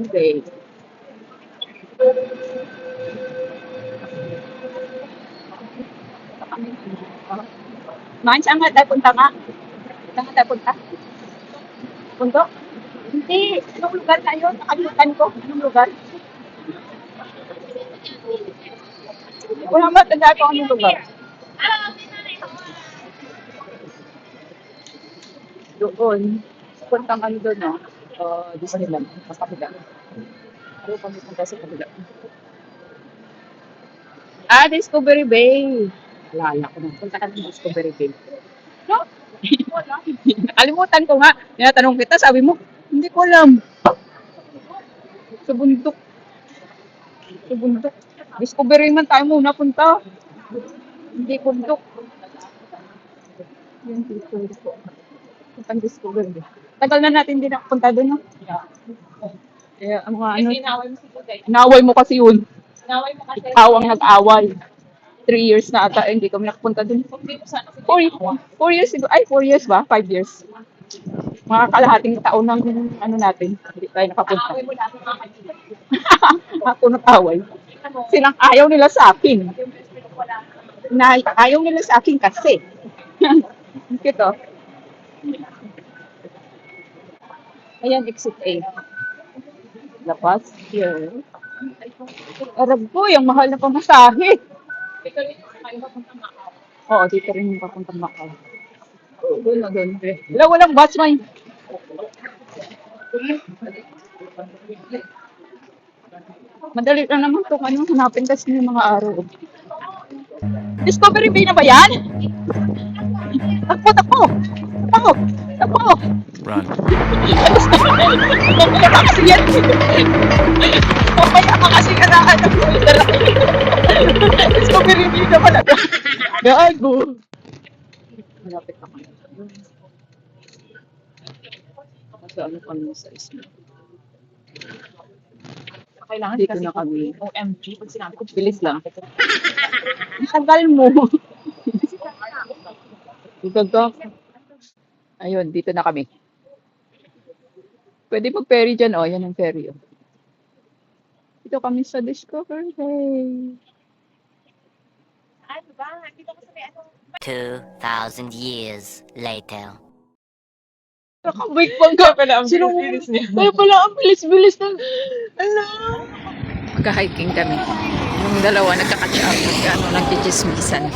Bay. Man, saan nga tayo punta nga? Saan nga tayo punta? Punto? Hindi. Anong lugar tayo? Nakalimutan ko. Anong lugar? Wala ba tanda ko anong lugar? Doon. Puntang ano doon, no? Disneyland. Sa kabila. Ano kami punta sa kabila? Discovery Bay. Lala ko na. Punta kami sa Discovery Bay. No? Nakalimutan ko nga. Tinatanong kita, sabi mo, hindi ko alam. Sa bundok. Sa bundok. Discovery man tayo muna punta. Hindi bundok. Yung Discovery po. Puntang Discovery. Tagal na natin din nakapunta doon, no? Kaya ang mga ano, inaway mo kasi yun. Ikaw ang nag-away. 3 years na ata, hindi kami nakapunta doon. 4 years ago. Ay, 4 years ba? 5 years. Mga kalahating taon ng ano natin. Hindi tayo nakapunta. Ako nag-away. Silang ayaw nila sa akin. Ayaw nila sa akin kasi. Ito. Ayan, exit A. Labas. Here. Arab ko, yung mahal na pamasahe. Oo, dito rin yung papuntang Macau. Doon na doon. Wala, walang bus, man. Madali lang naman ito. Ano, hanapin kasi yung mga araw. Discovery Bay na ba yan? Takbo, takbo! Takbo! Takbo! Run. Mamaya ka kasi yan. Mamaya ka kasi kanaan. Discovery Bay na pala. Gago. Malapit na kami. Nasa ano kami sa isla. Kailangan Dito kasi na kami. OMG, pag sinabi ko, Bilis lang. Ang tagal mo. Gagak. Ayun, dito na kami. Pwede mag-ferry dyan, oh. Yan ang ferry, oh. Dito kami sa Discovery Bay. ano ba? Dito ko sa may ano. 2,000 years later. Nakabike bang ka? Sino mo? Kaya pala ang bilis-bilis ng... Ala! Magka-hiking kami. Yung dalawa nagkakatsa up. Nagkichismisan.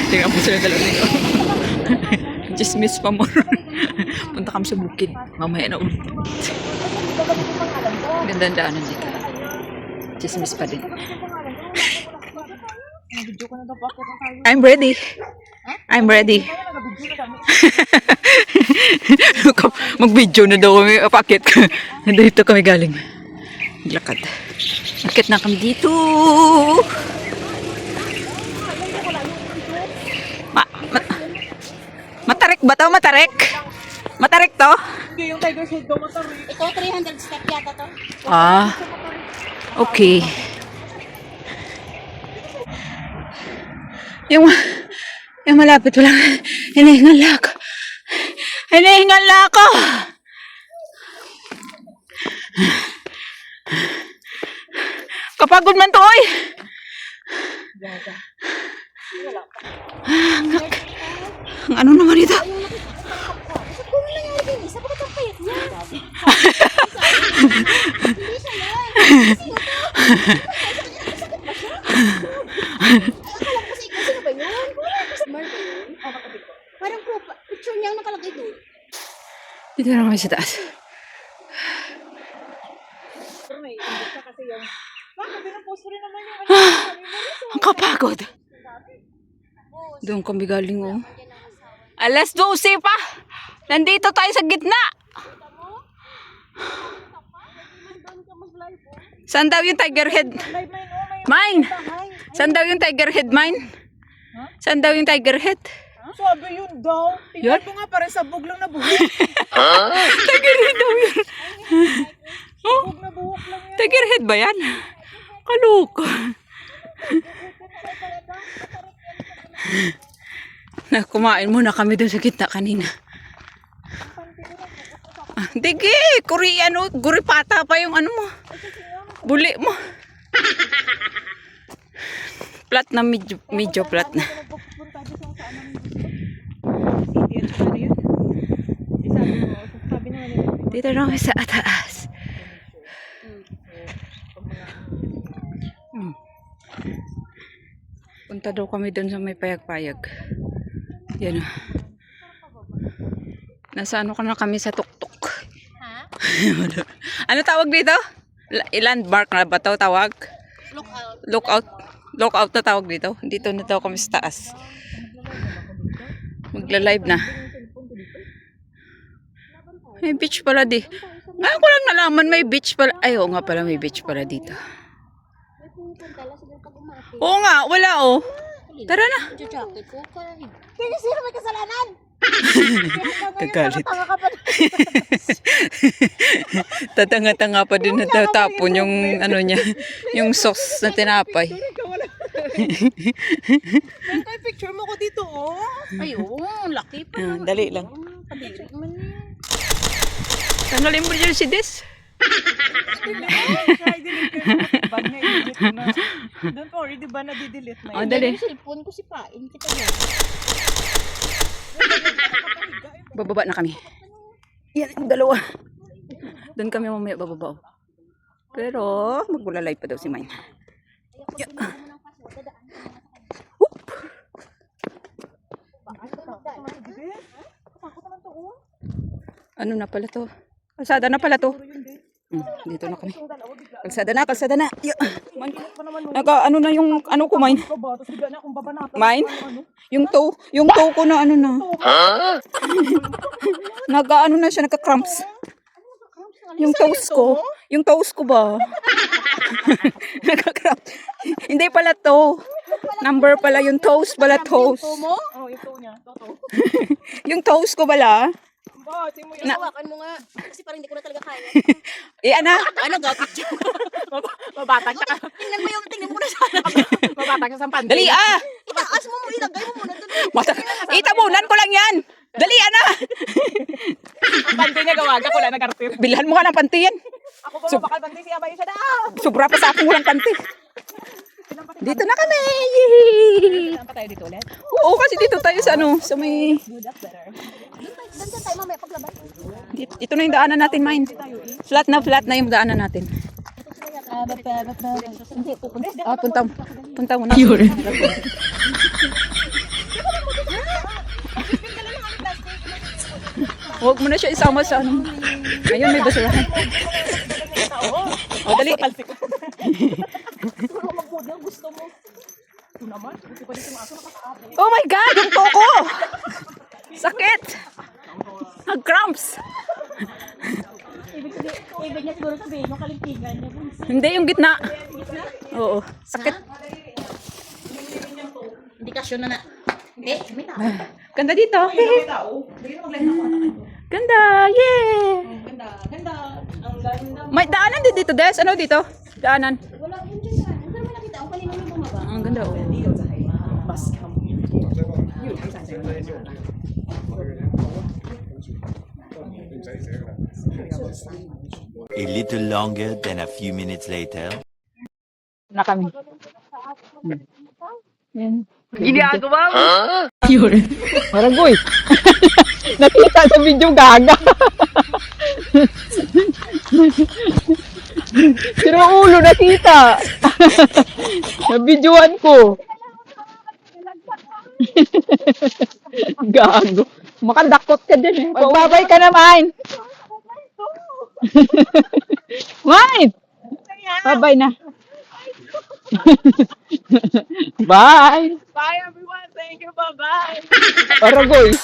Tingnan mo sila dalawa nito. Chismis pa mo. Punta kami sa bukid. Mamaya na ulit. Gandang daanan dito. Chismis pa din. I'm ready. I'm ready. Mag-video na daw kami. Pakit. Dito kami galing. Lakad. Akit na kami dito. Matarik ba to? Matarik? Matarik to? Hindi, yung Tiger's Head daw matarik. Ito, 300 step yata to. Ah. Okay. Yung malapit wala. Hinihingal ako. Hinihingal ako. Kapagod man to, oy. Ang ano naman ito? Kung nangyari din, isa bakit ang payat niya? Hindi siya yan. Akala ko kasi ikaw, sino ba yun? Smart ba yun? Parang picture niya ang nakalagay doon. Dito na kami sa taas. Pero may imbit ka kasi yung... Bakit? Pinapost ko rin naman yung... Ang kapagod. Doon kami galing, oh. Alas 12 pa. Nandito tayo sa gitna. Saan daw yung Tiger Head? Mine. Saan daw yung Tiger Head, mine? Saan daw yung Tiger Head? Sabi yun daw. Yun? Tingnan ko nga, parang sabog lang na buhok. Tiger Head daw yun. Oh, Sabog na buhok lang yan. Tiger Head ba yan? Kaloko. Kumain muna kami doon sa gitna kanina. Digi, Korean, guripata pa yung ano mo. Buli mo. Flat na, medyo flat na. Pupunta doon sa ano city at saka ano yun. Sabi naman nila. Dito na kami sa ataas. Punta daw kami doon sa may payag-payag. Yan. Nasa ano ka na kami sa tuktok. Ha? Ano tawag dito? Landmark na ba ito tawag? Lookout. Lookout. Lookout na tawag dito. Dito na daw kami sa taas. Magla-live na. May beach pala di. Ngayon ko lang nalaman may beach pala. Ay, oo nga pala may beach pala dito. May pupunta lang sila pag umati. Oo nga, wala oh. Tara na. Jacket ko. Kaya sino may kasalanan? Kagalit. Tatanga-tanga pa din natatapon yung ano niya, yung sauce na tinapay. Meron tayo picture mo ko dito, oh. Ayun, laki pa. Ah, dali lang. Padiri man yan. Tanggalin mo dyan si Des. Try delete ko yung bag niya, i-delete ko na. Don't worry, di ba nadidelete na Oh, yun? dali. Yung cellphone ko si Pain. Kita niya. Bababa na kami. Yan, yung dalawa. Doon kami mamaya bababa. Oh. Pero, magbulalay pa daw si Mine. Yeah. Ano na pala to? Kalsada na pala to. Dito na kami. Kalsada na, kalsada na. Yeah. Ano na yung ano ko, Mine? Tapos bigla na akong babanatan. Mine? Yung toe ko na ano na. Nag-ano na siya, nagka-cramps. Yung toes ko ba? Nagka-cramps. Hindi pala to. Number pala, yung toes pala, toes. Oh, yung toe niya. Toto. Yung toes ko pala. Bakit mo yun? Hawakan mo nga. Kasi parang hindi ko na talaga kaya. Ana? Ano gapit dyan? Mabatang siya. Tingnan mo na sana. Mabatang siya sa panty. Dali Itaas mo mo, ilagay mo muna doon. Itabunan ko lang yan. Dali Ang panty niya gawaga ko lang nag-artir. Bilhan mo ka ng panty yan. Ako ba bakal panty siya ba yun siya na? Sobra pa sa akin walang panty. Dito na kami. Saan pa tayo dito ulit? Oo, kasi dito tayo sa ano, sa may... That's better. Doon tayo mamaya paglabas. Ito na yung daanan natin, Mine. Flat na yung daanan natin. Hindi, pupunta. Punta mo na. Yun. Huwag mo na siya isama sa ano. Ayun, may basurahan. O, dali. Gusto mo. Oh my God, yung toko! Sakit! Nag-cramps! Ibig niya siguro sabihin yung kalimpigan niya. Hindi, yung gitna. Oo, sakit. Indikasyon na. Hindi, may tao. Ganda dito. Ganda, yeah! Ganda. Ang ganda. May daanan din dito, Des. Ano dito? Daanan. Wala yun dyan sa. Ang mo nakita. Ang kanina may bumaba. Ang ganda, oh. A little longer than a few minutes later. Na kami. Yan. Ginagawa mo? Yun. Maragoy. Nakita sa video gaga. Pero ulo nakita. Nabidyoan ko. Gago. Makadakot ka din eh. Magbabay ka naman. Mine! Babay na. Bye! Bye everyone. Thank you. Bye-bye. Aragoy.